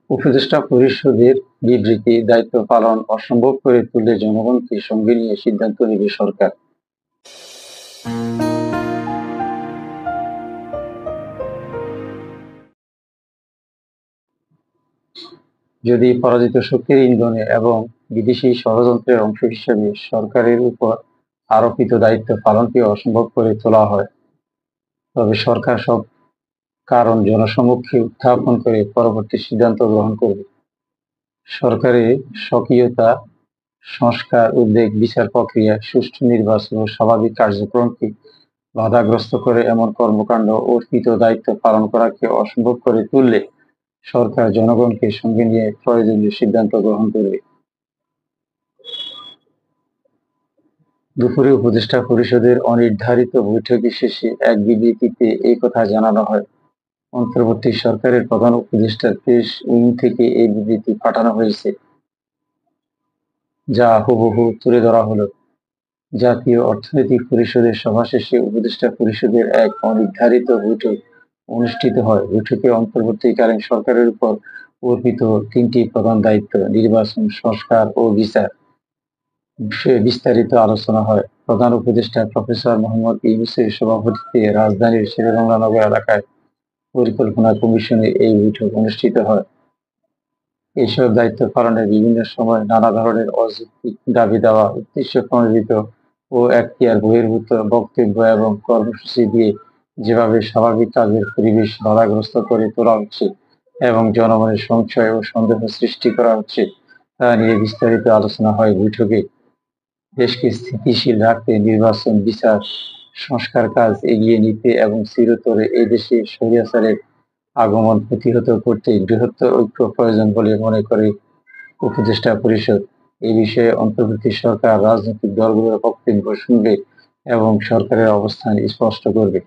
উপদেষ্টা পরিষদের বিবৃতি দায়িত্ব পালন অসম্ভব করে তুললে জনগণকে সঙ্গে নিয়ে সিদ্ধান্ত নেবে সরকার। যদি পরাজিত শক্তির ইন্ধনে এবং বিদেশি ষড়যন্ত্রের অংশ হিসেবে সরকারের উপর আরোপিত দায়িত্ব পালনকে অসম্ভব করে তোলা হয়, তবে সরকার সব কারণ জনসমক্ষে উত্থাপন করে পরবর্তী সিদ্ধান্ত গ্রহণ করবে। সরকারের স্বকীয়তা, সংস্কার, উদ্বেগ, বিচার প্রক্রিয়া, সুষ্ঠু নির্বাচন ও স্বাভাবিক কার্যক্রমকে বাধাগ্রস্ত করে এমন কর্মকাণ্ড অর্পিত দায়িত্ব পালন করাকে অসম্ভব করে তুললে সরকার জনগণকে সঙ্গে নিয়ে প্রয়োজনীয় সিদ্ধান্ত গ্রহণ করবে। দুপুরে উপদেষ্টা পরিষদের অনির্ধারিত বৈঠকের শেষে এক বিবৃতিতে এই কথা জানানো হয়। অন্তর্বর্তী সরকারের প্রধান উপদেষ্টার প্রেস উইং থেকে এই বিবৃতি পাঠানো হয়েছে, যা হুবহু তুলে ধরা হলো। জাতীয় অর্থনৈতিক পরিষদের সভা শেষে উপদেষ্টা পরিষদের এক অনির্ধারিত বৈঠক অনুষ্ঠিত হয়। বৈঠকে অন্তর্বর্তীকালীন সরকারের উপর অর্পিত ৩টি প্রধান দায়িত্ব, নির্বাচন, সংস্কার ও বিচার বিষয়ে বিস্তারিত আলোচনা হয়। প্রধান উপদেষ্টা প্রফেসর মোহাম্মদ ইউনূসের সভাপতিত্বে রাজধানীর শেরেবাংলা নগর এলাকায় পরিকল্পনা কমিশনে এই বৈঠক অনুষ্ঠিত হয়। এসব দায়িত্ব পালনে বিভিন্ন সময় নানা ধরনের অযৌক্তিক দাবি-দাওয়া, উদ্দেশ্য প্রণোদিত ও এখতিয়ার বহির্ভূত বক্তব্য এবং কর্মসূচি দিয়ে যেভাবে স্বাভাবিক কাজের পরিবেশ বাধাগ্রস্ত করে তোলা হচ্ছে এবং জনমনে সংশয় ও সন্দেহ সৃষ্টি করা হচ্ছে, তা নিয়ে বিস্তারিত আলোচনা হয় বৈঠকে। দেশকে স্থিতিশীল রাখতে, নির্বাচন, বিচার, সংস্কার কাজ এগিয়ে নিতে এবং চিরতরে এই দেশে স্বৈরাচারের আগমন প্রতিহত করতে বৃহত্তর ঐক্য প্রয়োজন বলে মনে করে উপদেষ্টা পরিষদ। এই বিষয়ে অন্তর্বর্তী সরকার রাজনৈতিক দলগুলোর বক্তব্য শুনবে এবং সরকারের অবস্থান স্পষ্ট করবে।